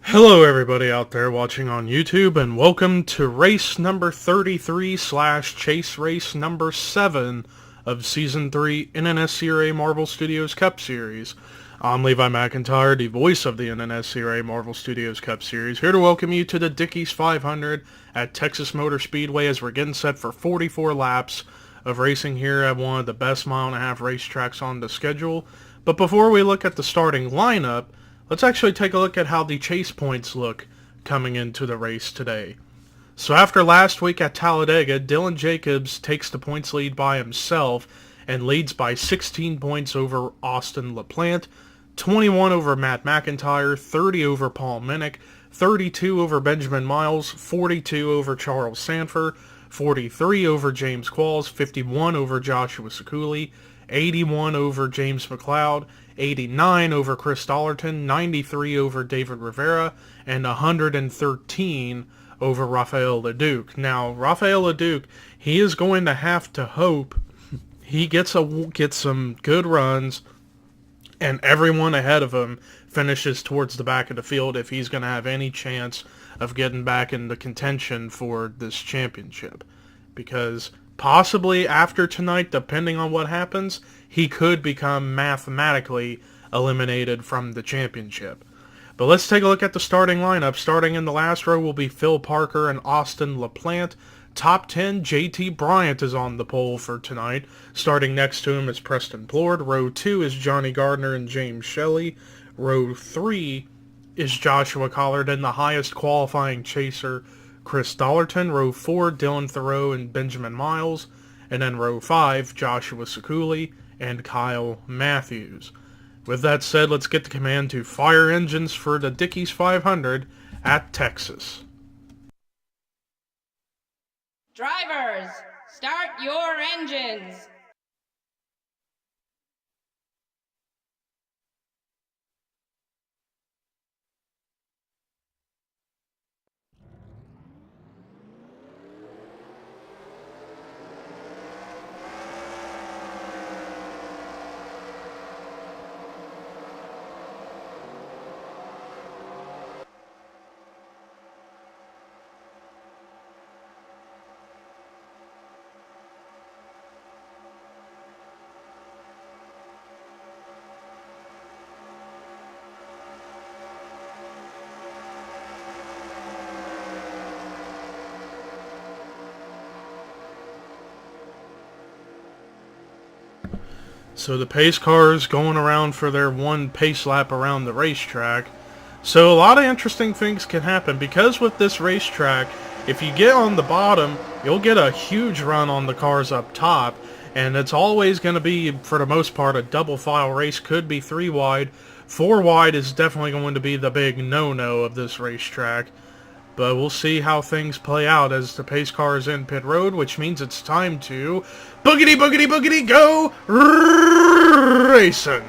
Hello everybody out there watching on YouTube, and welcome to race number 33 / chase race number 7 of Season 3 NNSCRA Marvel Studios Cup Series. I'm Levi McIntyre, the voice of the NNSCRA Marvel Studios Cup Series, here to welcome you to the Dickies 500 at Texas Motor Speedway as we're getting set for 44 laps of racing here at one of the best mile-and-a-half racetracks on the schedule. But before we look at the starting lineup, let's actually take a look at how the chase points look coming into the race today. So after last week at Talladega, Dylan Jacobs takes the points lead by himself and leads by 16 points over Austin LaPlante, 21 over Matt McIntyre, 30 over Paul Minnick, 32 over Benjamin Miles, 42 over Charles Sanford, 43 over James Qualls, 51 over Joshua Sekuli, 81 over James McLeod, 89 over Chris Dollerton, 93 over David Rivera, and 113 over Rafael LeDuc. Now, Rafael LeDuc, he is going to have to hope he gets some good runs and everyone ahead of him finishes towards the back of the field if he's going to have any chance of getting back into contention for this championship. Because possibly after tonight, depending on what happens, he could become mathematically eliminated from the championship. But let's take a look at the starting lineup. Starting in the last row will be Phil Parker and Austin LaPlante. Top 10, JT Bryant is on the pole for tonight. Starting next to him is Preston Plord. Row 2 is Johnny Gardner and James Shelley. Row 3 is Joshua Collard and the highest qualifying chaser, Chris Dollerton. Row 4, Dylan Thoreau and Benjamin Miles. And then row 5, Joshua Sekuli and Kyle Matthews. With that said, let's get the command to fire engines for the Dickies 500 at Texas. Drivers, start your engines. So the pace cars going around for their one pace lap around the racetrack. So a lot of interesting things can happen because with this racetrack, if you get on the bottom, you'll get a huge run on the cars up top. And it's always going to be, for the most part, a double file race. Could be 3 wide. 4 wide is definitely going to be the big no-no of this racetrack. But we'll see how things play out as the pace car is in pit road, which means it's time to boogity, boogity, boogity, go racing.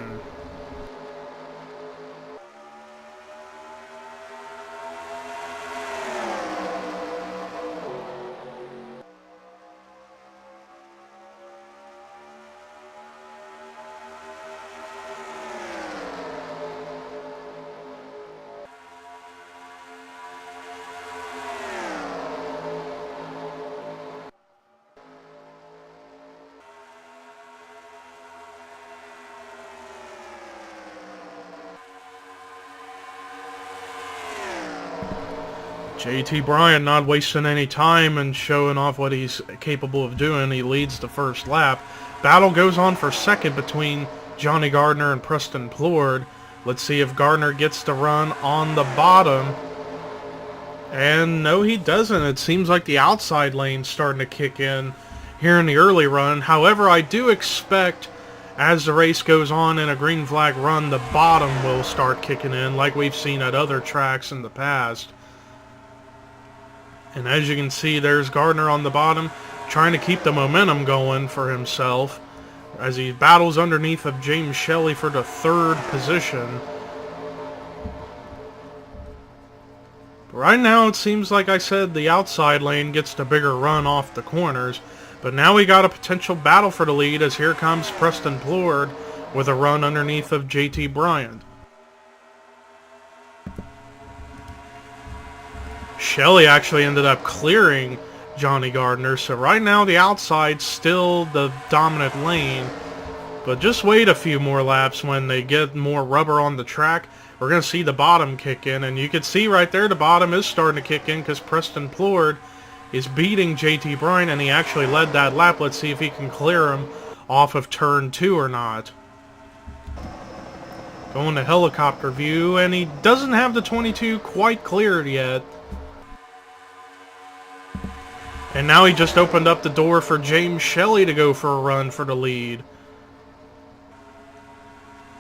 JT Bryant not wasting any time and showing off what he's capable of doing. He leads the first lap. Battle goes on for second between Johnny Gardner and Preston Plord. Let's see if Gardner gets the run on the bottom. And no, he doesn't. It seems like the outside lane's starting to kick in here in the early run. However, I do expect as the race goes on in a green flag run, the bottom will start kicking in like we've seen at other tracks in the past. And as you can see, there's Gardner on the bottom trying to keep the momentum going for himself as he battles underneath of James Shelley for the 3rd position. Right now, it seems like I said the outside lane gets the bigger run off the corners, but now we got a potential battle for the lead as here comes Preston Plord with a run underneath of JT Bryant. Shelley actually ended up clearing Johnny Gardner, so right now the outside's still the dominant lane, but just wait a few more laps when they get more rubber on the track. We're going to see the bottom kick in, and you can see right there the bottom is starting to kick in because Preston Plord is beating JT Bryant, and he actually led that lap. Let's see if he can clear him off of turn 2 or not. Going to helicopter view, and he doesn't have the 22 quite cleared yet. And now he just opened up the door for James Shelley to go for a run for the lead.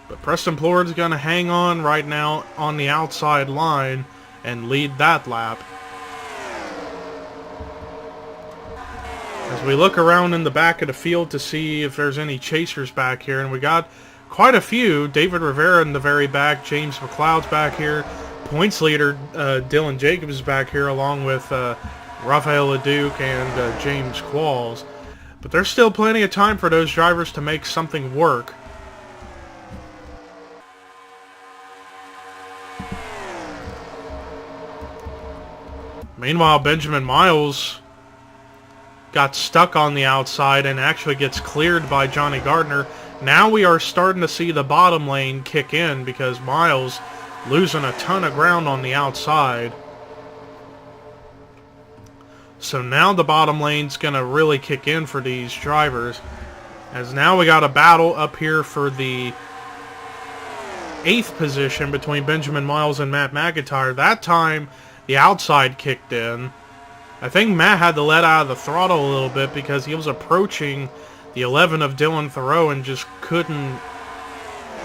But Preston Plord's going to hang on right now on the outside line and lead that lap. As we look around in the back of the field to see if there's any chasers back here, and we got quite a few. David Rivera in the very back, James McLeod's back here, points leader Dylan Jacobs is back here along with Rafael LeDuc and James Qualls. But there's still plenty of time for those drivers to make something work. Meanwhile, Benjamin Miles got stuck on the outside and actually gets cleared by Johnny Gardner. Now we are starting to see the bottom lane kick in because Miles losing a ton of ground on the outside. So now the bottom lane's going to really kick in for these drivers. As now we got a battle up here for the 8th position between Benjamin Miles and Matt McIntyre. That time the outside kicked in. I think Matt had to let out of the throttle a little bit because he was approaching the 11 of Dylan Thoreau and just couldn't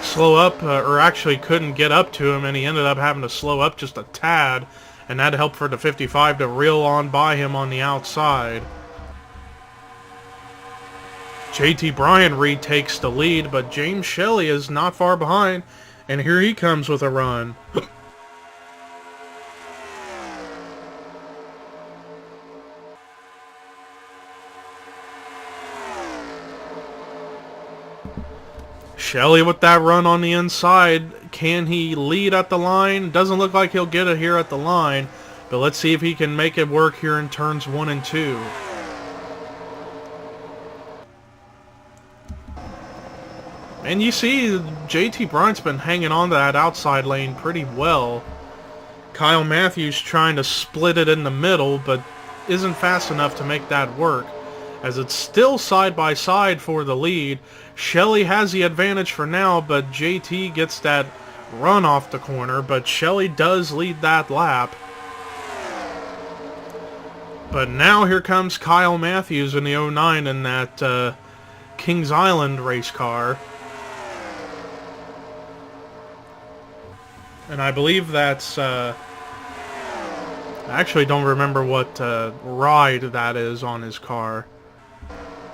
slow up, or actually couldn't get up to him, and he ended up having to slow up just a tad, and that helped for the 55 to reel on by him on the outside. JT Bryant retakes the lead, but James Shelley is not far behind, and here he comes with a run. Shelley with that run on the inside. Can he lead at the line? Doesn't look like he'll get it here at the line, but let's see if he can make it work here in turns 1 and 2. And you see JT Bryant's been hanging on to that outside lane pretty well. Kyle Matthews trying to split it in the middle, but isn't fast enough to make that work, as it's still side by side for the lead. Shelley has the advantage for now, but JT gets that run off the corner, but Shelley does lead that lap. But now here comes Kyle Matthews in the 09 in that Kings Island race car. And I believe that's, I actually don't remember what ride that is on his car,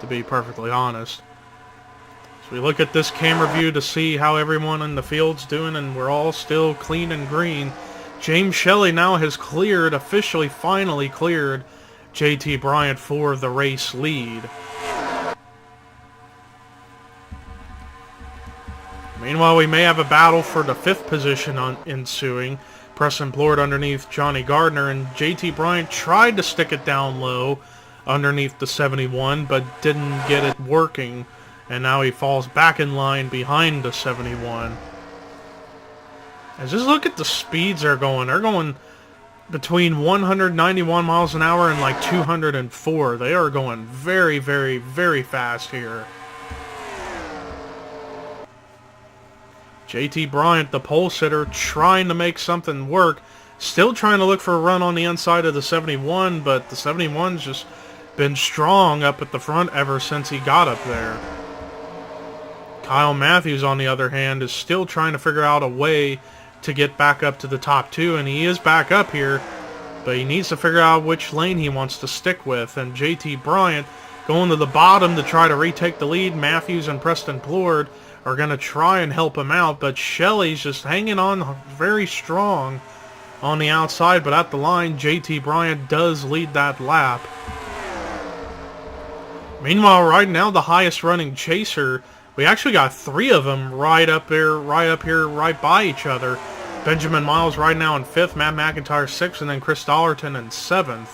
to be perfectly honest. So we look at this camera view to see how everyone in the field's doing, and we're all still clean and green. James Shelley now has cleared, officially finally cleared, JT Bryant for the race lead. Meanwhile, we may have a battle for the 5th position ensuing. Preston Plord underneath Johnny Gardner, and JT Bryant tried to stick it down low underneath the 71, but didn't get it working. And now he falls back in line behind the 71. And just look at the speeds they're going. They're going between 191 miles an hour and like 204. They are going very, very, very fast here. JT Bryant, the pole sitter, trying to make something work. Still trying to look for a run on the inside of the 71, but the 71's just been strong up at the front ever since he got up there. Kyle Matthews, on the other hand, is still trying to figure out a way to get back up to the top two, and he is back up here, but he needs to figure out which lane he wants to stick with. And JT Bryant going to the bottom to try to retake the lead. Matthews and Preston Plord are going to try and help him out, but Shelley's just hanging on very strong on the outside, but at the line, JT Bryant does lead that lap. Meanwhile, right now, the highest running chaser, we actually got three of them right up here, right by each other. Benjamin Miles right now in 5th, Matt McIntyre 6th, and then Chris Dollerton in 7th.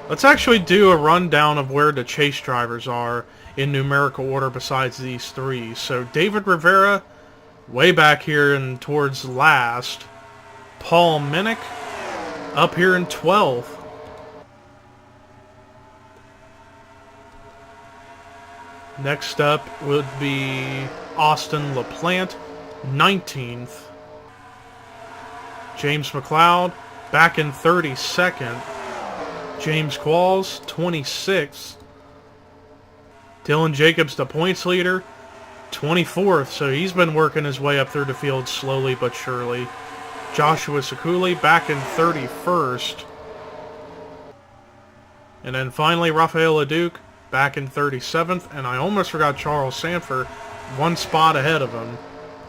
Let's actually do a rundown of where the chase drivers are in numerical order besides these three. So David Rivera, way back here and towards last. Paul Minnick, up here in 12th. Next up would be Austin LaPlante, 19th. James McLeod back in 32nd. James Qualls, 26th. Dylan Jacobs, the points leader, 24th. So he's been working his way up through the field slowly but surely. Joshua Sekuli back in 31st. And then finally Rafael Leduc back in 37th, and I almost forgot Charles Sanford, one spot ahead of him,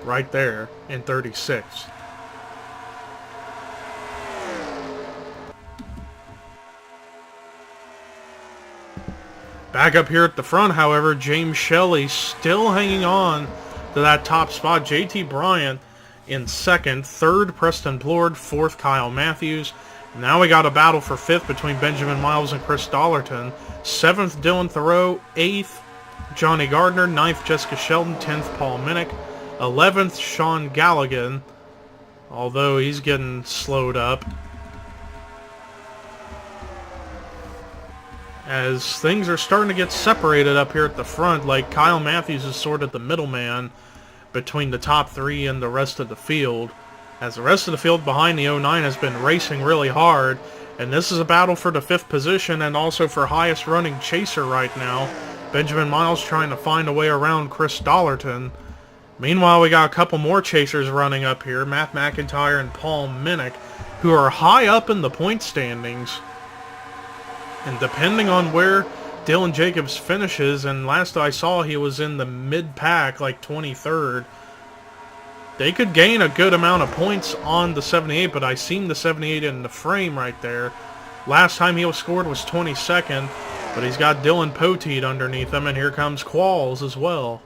right there in 36th. Back up here at the front, however, James Shelley still hanging on to that top spot. JT Bryant in 2nd, 3rd Preston Plord, 4th Kyle Matthews. Now we got a battle for 5th between Benjamin Miles and Chris Dollerton. 7th, Dylan Thoreau. 8th, Johnny Gardner. 9th, Jessica Sheldon. 10th, Paul Minnick. 11th, Sean Galligan, although he's getting slowed up. As things are starting to get separated up here at the front, like Kyle Matthews is sort of the middleman between the top three and the rest of the field, as the rest of the field behind the 09 has been racing really hard, and this is a battle for the 5th position and also for highest running chaser right now. Benjamin Miles trying to find a way around Chris Dollerton. Meanwhile, we got a couple more chasers running up here, Matt McIntyre and Paul Minnick, who are high up in the point standings. And depending on where Dylan Jacobs finishes, and last I saw he was in the mid-pack, like 23rd, they could gain a good amount of points on the 78, but I seen the 78 in the frame right there. Last time he was scored was 22nd, but he's got Dylan Poteet underneath him, and here comes Qualls as well.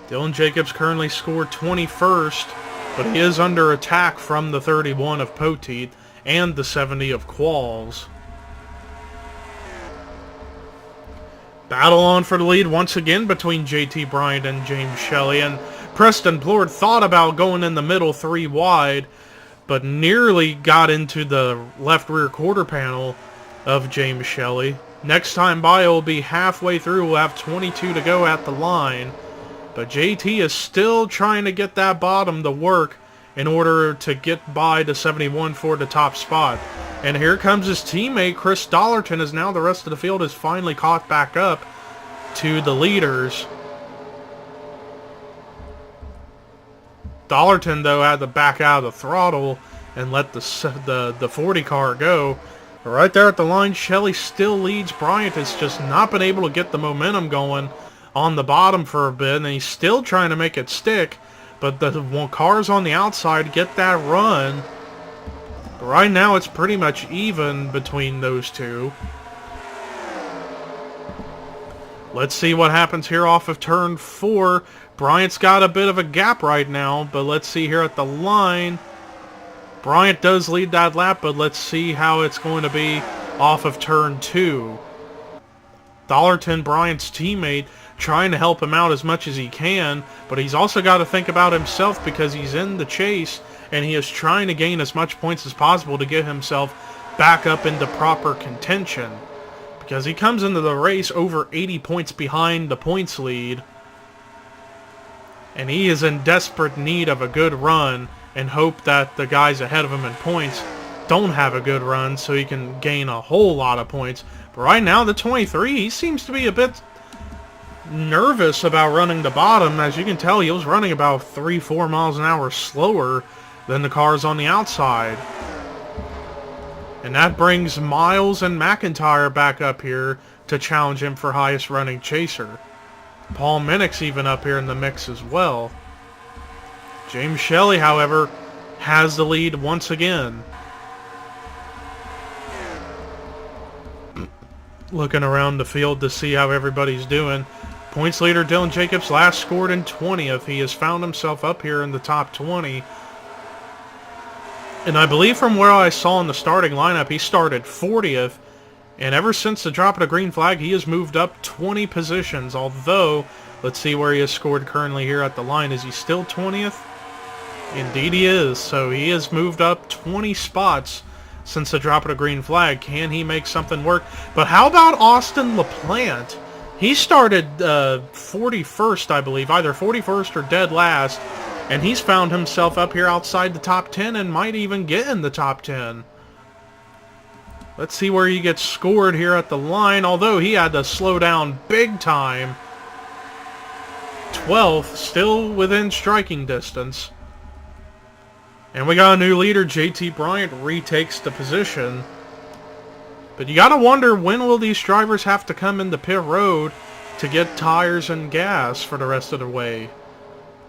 Dylan Jacobs currently scored 21st, but he is under attack from the 31 of Poteet and the 70 of Qualls. Battle on for the lead once again between JT Bryant and James Shelley, and Preston Plord thought about going in the middle 3 wide, but nearly got into the left rear quarter panel of James Shelley. Next time by, it will be halfway through. We'll have 22 to go at the line, but JT is still trying to get that bottom to work in order to get by the 71 for the top spot. And here comes his teammate, Chris Dollerton, as now the rest of the field is finally caught back up to the leaders. Dollerton, though, had to back out of the throttle and let the 40 car go. Right there at the line, Shelley still leads. Bryant has just not been able to get the momentum going on the bottom for a bit, and he's still trying to make it stick. But the cars on the outside get that run. Right now, it's pretty much even between those two. Let's see what happens here off of turn 4. Bryant's got a bit of a gap right now, but let's see here at the line. Bryant does lead that lap, but let's see how it's going to be off of turn 2. Dollerton, Bryant's teammate, trying to help him out as much as he can, but he's also got to think about himself because he's in the chase, and he is trying to gain as much points as possible to get himself back up into proper contention, because he comes into the race over 80 points behind the points lead, and he is in desperate need of a good run and hope that the guys ahead of him in points don't have a good run, so he can gain a whole lot of points. But right now, the 23, he seems to be a bit nervous about running the bottom. As you can tell, he was running about 3-4 miles an hour slower than the cars on the outside. And that brings Miles and McIntyre back up here to challenge him for highest running chaser. Paul Minnick's even up here in the mix as well. James Shelley, however, has the lead once again. Looking around the field to see how everybody's doing. Points leader Dylan Jacobs last scored in 20th. He has found himself up here in the top 20. And I believe from where I saw in the starting lineup, he started 40th. And ever since the drop of the green flag, he has moved up 20 positions. Although, let's see where he has scored currently here at the line. Is he still 20th? Indeed he is. So he has moved up 20 spots since the drop of the green flag. Can he make something work? But how about Austin LaPlante? He started 41st, I believe, either 41st or dead last, and he's found himself up here outside the top 10 and might even get in the top 10. Let's see where he gets scored here at the line, although he had to slow down big time. 12th, still within striking distance. And we got a new leader. JT Bryant retakes the position. But you gotta wonder, when will these drivers have to come into pit road to get tires and gas for the rest of the way?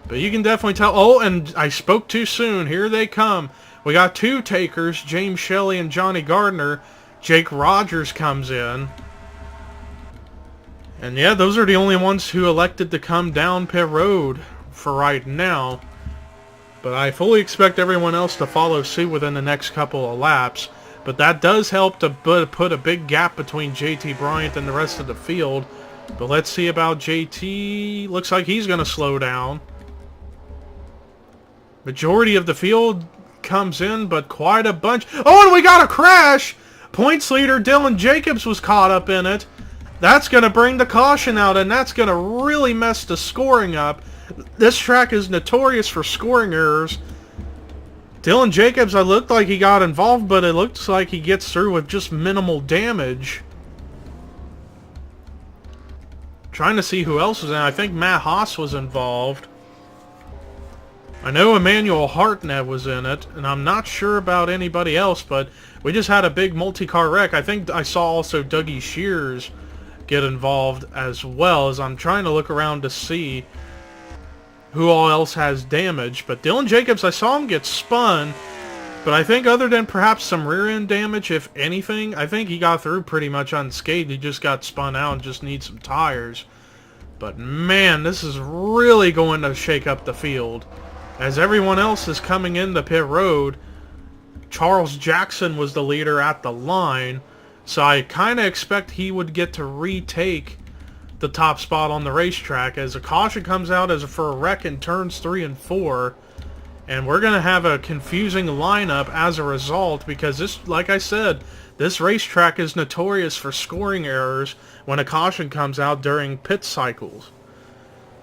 But you can definitely tell. Oh, and I spoke too soon. Here they come. We got two takers, James Shelley and Johnny Gardner. Jake Rogers comes in. And yeah, those are the only ones who elected to come down pit road for right now. But I fully expect everyone else to follow suit within the next couple of laps. But that does help to put a big gap between JT Bryant and the rest of the field. But let's see about JT. Looks like he's going to slow down. Majority of the field comes in, but quite a bunch. Oh, and we got a crash! Points leader Dylan Jacobs was caught up in it. That's going to bring the caution out, and that's going to really mess the scoring up. This track is notorious for scoring errors. Dylan Jacobs, I looked like he got involved, but it looks like he gets through with just minimal damage. Trying to see who else was in. I think Matt Haas was involved. I know Emmanuel Hartnett was in it, and I'm not sure about anybody else, but we just had a big multi-car wreck. I think I saw also Dougie Shears get involved as well, as I'm trying to look around to see who all else has damage. But Dylan Jacobs, I saw him get spun, but I think other than perhaps some rear end damage, if anything, I think he got through pretty much unscathed. He just got spun out and just needs some tires. But man, this is really going to shake up the field. As everyone else is coming into pit road, Charles Jackson was the leader at the line, so I kind of expect he would get to retake the top spot on the racetrack as a caution comes out for a wreck in turns 3 and 4. And we're going to have a confusing lineup as a result, because this, like I said, this racetrack is notorious for scoring errors when a caution comes out during pit cycles.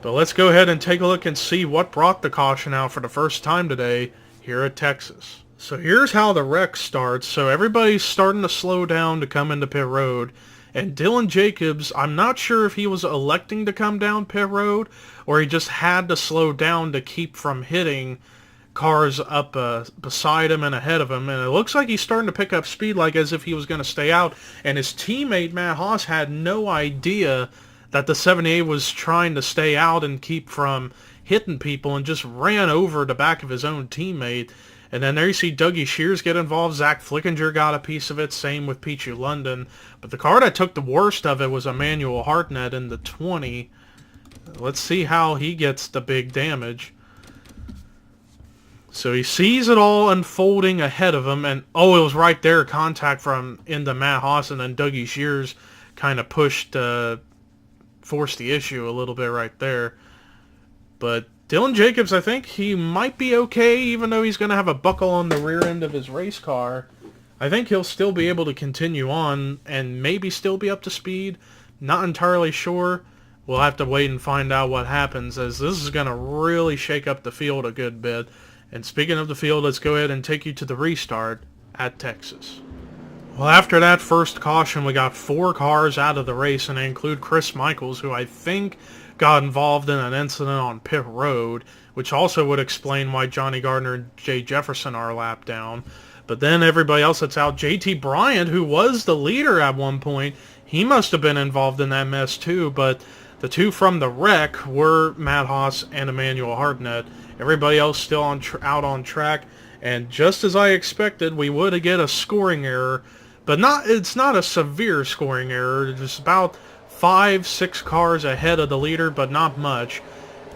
But let's go ahead and take a look and see what brought the caution out for the first time today here at Texas. So here's how the wreck starts. So everybody's starting to slow down to come into pit road. And Dylan Jacobs, I'm not sure if he was electing to come down pit road or he just had to slow down to keep from hitting cars up beside him and ahead of him. And it looks like he's starting to pick up speed, like as if he was going to stay out. And his teammate, Matt Haas, had no idea that the 78 was trying to stay out and keep from hitting people and just ran over the back of his own teammate. And then there you see Dougie Shears get involved. Zach Flickinger got a piece of it. Same with Peachy London. But the car that took the worst of it was Emmanuel Hartnett in the 20. Let's see how he gets the big damage. So he sees it all unfolding ahead of him. And, oh, it was right there. Contact from into Matt Haas. And then Dougie Shears kind of forced the issue a little bit right there. But Dylan Jacobs, I think he might be okay, even though he's going to have a buckle on the rear end of his race car. I think he'll still be able to continue on and maybe still be up to speed. Not entirely sure. We'll have to wait and find out what happens, as this is going to really shake up the field a good bit. And speaking of the field, let's go ahead and take you to the restart. at Texas. Well, after that first caution, we got 4 cars out of the race, and they include Chris Michaels, who I think got involved in an incident on pit road, which also would explain why Johnny Gardner and Jay Jefferson are a lap down. But then everybody else that's out, JT Bryant, who was the leader at one point, he must have been involved in that mess too, but the 2 from the wreck were Matt Haas and Emmanuel Hartnett. Everybody else still out on track, and just as I expected, we would get a scoring error. But it's not a severe scoring error. It's about 5-6 cars ahead of the leader, but not much.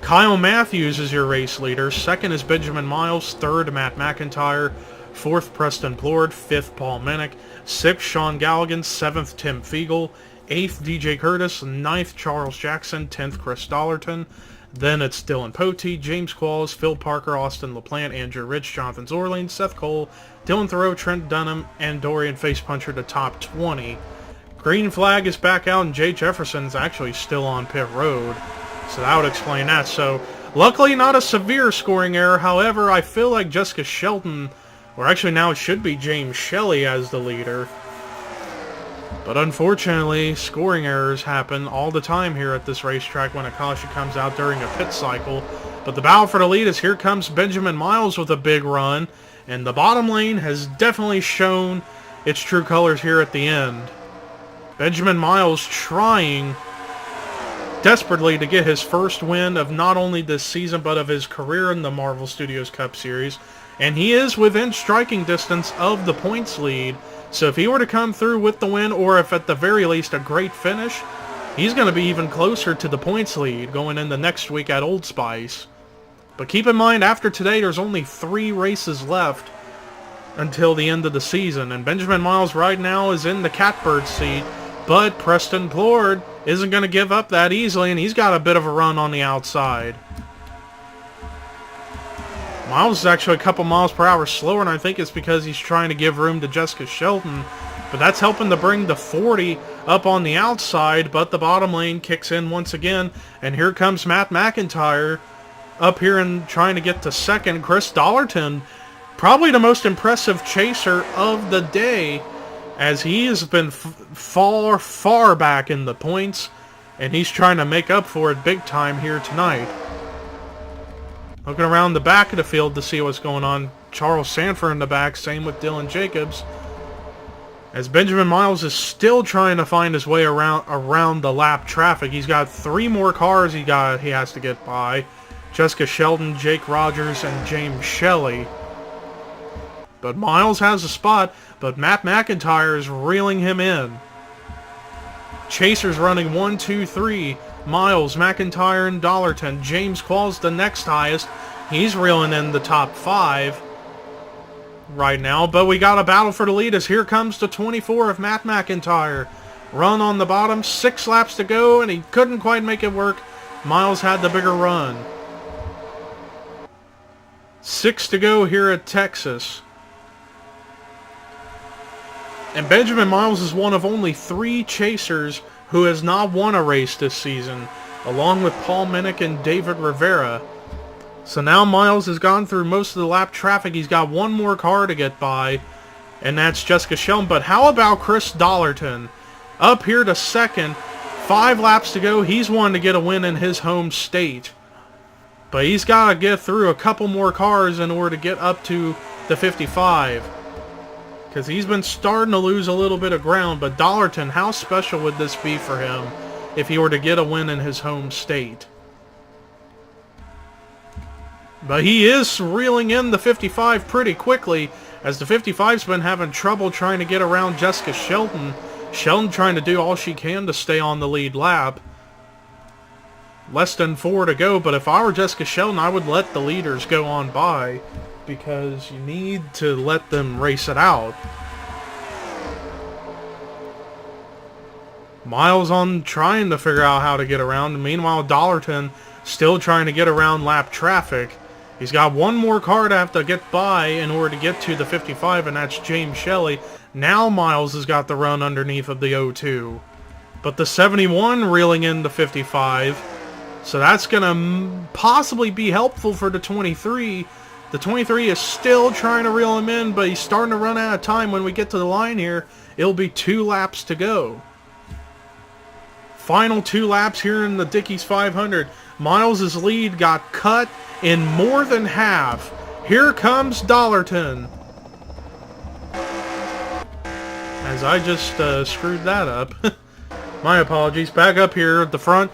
Kyle Matthews is your race leader. Second is Benjamin Miles. Third, Matt McIntyre. Fourth, Preston Plord. Fifth, Paul Minnick. Sixth, Sean Galligan. Seventh, Tim Fiegel. Eighth, DJ Curtis. Ninth, Charles Jackson. 10th, Chris Dollerton. Then it's Dylan Pote, James Qualls, Phil Parker, Austin LaPlante, Andrew Rich, Jonathan Zorlane, Seth Cole, Dylan Thoreau, Trent Dunham, and Dorian Facepuncher to top 20. Green flag is back out, and Jay Jefferson's actually still on pit road. So that would explain that. So luckily not a severe scoring error. However, I feel like Jessica Shelton, or actually now it should be James Shelley as the leader. But unfortunately, scoring errors happen all the time here at this racetrack when a caution comes out during a pit cycle. But the battle for the lead is here comes Benjamin Miles with a big run. And the bottom lane has definitely shown its true colors here at the end. Benjamin Miles trying desperately to get his first win of not only this season but of his career in the Marvel Studios Cup Series. And he is within striking distance of the points lead. So if he were to come through with the win, or if at the very least a great finish, he's going to be even closer to the points lead going into next week at Old Spice. But keep in mind, after today, there's only 3 races left until the end of the season. And Benjamin Miles right now is in the catbird seat, but Preston Plord isn't going to give up that easily, and he's got a bit of a run on the outside. Miles is actually a couple miles per hour slower, and I think it's because he's trying to give room to Jessica Shelton. But that's helping to bring the 40 up on the outside, but the bottom lane kicks in once again. And here comes Matt McIntyre up here and trying to get to second. Chris Dollerton, probably the most impressive chaser of the day, as he has been far, far back in the points, and he's trying to make up for it big time here tonight. Looking around the back of the field to see what's going on. Charles Sanford in the back, same with Dylan Jacobs. As Benjamin Miles is still trying to find his way around the lap traffic. He's got 3 more cars he has to get by. Jessica Shelton, Jake Rogers, and James Shelley. But Miles has a spot, but Matt McIntyre is reeling him in. Chasers running 1, 2, 3. Miles, McIntyre, and Dollerton. James Qualls the next highest. He's reeling in the top 5 right now. But we got a battle for the lead as here comes the 24 of Matt McIntyre. Run on the bottom. 6 laps to go, and he couldn't quite make it work. Miles had the bigger run. 6 to go here at Texas. And Benjamin Miles is one of only 3 chasers who has not won a race this season, along with Paul Minnick and David Rivera. So now Miles has gone through most of the lap traffic. He's got 1 more car to get by, and that's Jessica Shelton. But how about Chris Dollerton? Up here to second, 5 laps to go. He's wanting to get a win in his home state. But he's got to get through a couple more cars in order to get up to the 55. Because he's been starting to lose a little bit of ground. But Dollerton, how special would this be for him if he were to get a win in his home state? But he is reeling in the 55 pretty quickly, as the 55's been having trouble trying to get around Jessica Shelton. Shelton trying to do all she can to stay on the lead lap. Less than 4 to go, but if I were Jessica Shelton, I would let the leaders go on by, because you need to let them race it out. Miles on trying to figure out how to get around, and meanwhile Dollerton still trying to get around lap traffic. He's got 1 more car to have to get by in order to get to the 55, and that's James Shelley. Now Miles has got the run underneath of the 02. But the 71 reeling in the 55, so that's going to possibly be helpful for the 23, The 23 is still trying to reel him in, but he's starting to run out of time. When we get to the line here, it'll be 2 laps to go. Final 2 laps here in the Dickies 500. Miles' lead got cut in more than half. Here comes Dollarton. As I just screwed that up. My apologies. Back up here at the front.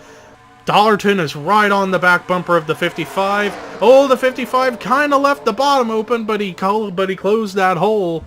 Dollarton is right on the back bumper of the 55. Oh, the 55 kind of left the bottom open, but he closed that hole.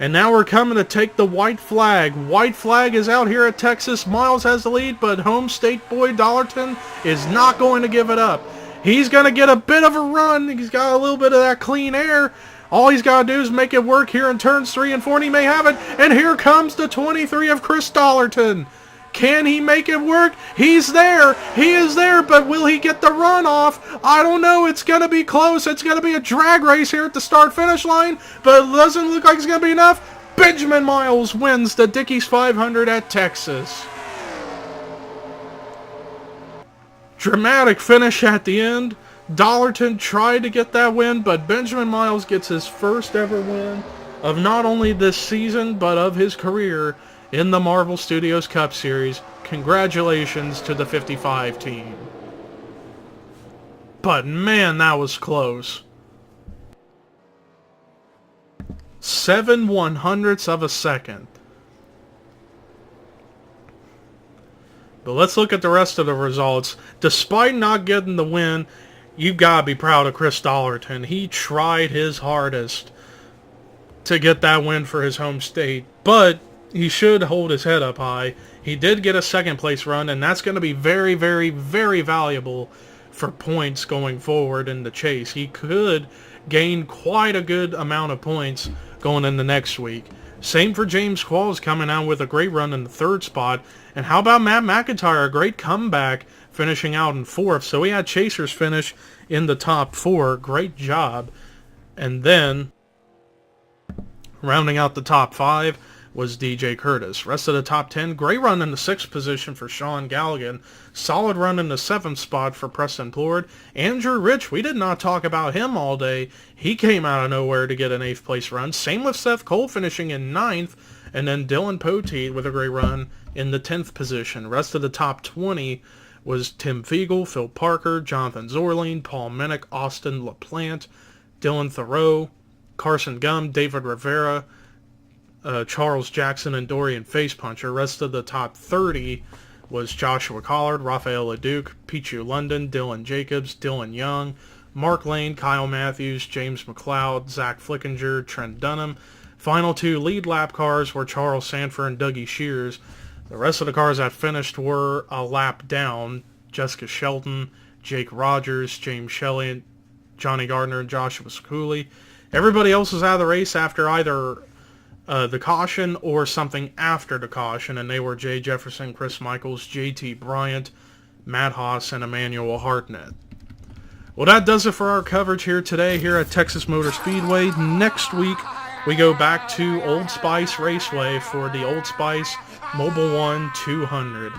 And now we're coming to take the white flag. White flag is out here at Texas. Miles has the lead, but home state boy Dollarton is not going to give it up. He's going to get a bit of a run. He's got a little bit of that clean air. All he's got to do is make it work here in turns 3 and 4, and he may have it. And here comes the 23 of Chris Dollarton. Can he make it work? He's there. He is there, but will he get the run off? I don't know. It's going to be close. It's going to be a drag race here at the start-finish line, but it doesn't look like it's going to be enough. Benjamin Miles wins the Dickies 500 at Texas. Dramatic finish at the end. Dollarton tried to get that win, but Benjamin Miles gets his first ever win of not only this season, but of his career in the Marvel Studios Cup Series. Congratulations to the 55 team. But man, that was close. 7/100ths of a second. But let's look at the rest of the results. Despite not getting the win, you've got to be proud of Chris Dollarton. He tried his hardest to get that win for his home state, but he should hold his head up high. He did get a second place run, and that's going to be very, very, very valuable for points going forward in the chase. He could gain quite a good amount of points going into next week. Same for James Qualls, coming out with a great run in the 3rd spot. And how about Matt McIntyre? A great comeback, finishing out in 4th. So we had chasers finish in the top 4. Great job. And then, rounding out the top 5, was DJ Curtis. Rest of the top 10, great run in the 6th position for Sean Galligan. Solid run in the 7th spot for Preston Plord. Andrew Rich, we did not talk about him all day. He came out of nowhere to get an 8th place run. Same with Seth Cole finishing in 9th. And then Dylan Poteet with a great run in the 10th position. Rest of the top 20 was Tim Fiegel, Phil Parker, Jonathan Zorline, Paul Minnick, Austin LaPlante, Dylan Thoreau, Carson Gum, David Rivera, Charles Jackson, and Dorian Facepuncher. Rest of the top 30 was Joshua Collard, Rafael LeDuc, Pichu London, Dylan Jacobs, Dylan Young, Mark Lane, Kyle Matthews, James McLeod, Zach Flickinger, Trent Dunham. Final 2 lead lap cars were Charles Sanford and Dougie Shears. The rest of the cars that finished were a lap down. Jessica Shelton, Jake Rogers, James Shelley, Johnny Gardner, and Joshua Cooley. Everybody else was out of the race after either the caution or something after the caution, and they were Jay Jefferson, Chris Michaels, JT Bryant, Matt Haas, and Emmanuel Hartnett. Well, that does it for our coverage here today here at Texas Motor Speedway. Next week, we go back to Old Spice Raceway for the Old Spice Mobile One 200.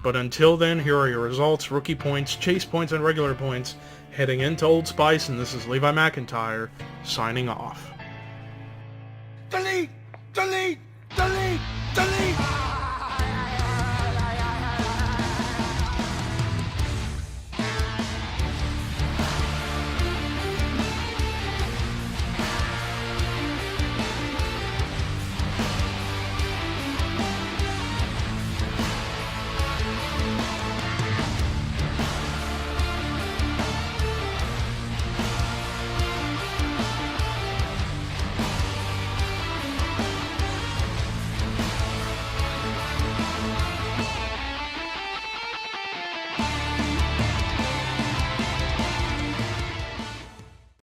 But until then, here are your results, rookie points, chase points, and regular points heading into Old Spice, and this is Levi McIntyre signing off. Delete! Delete!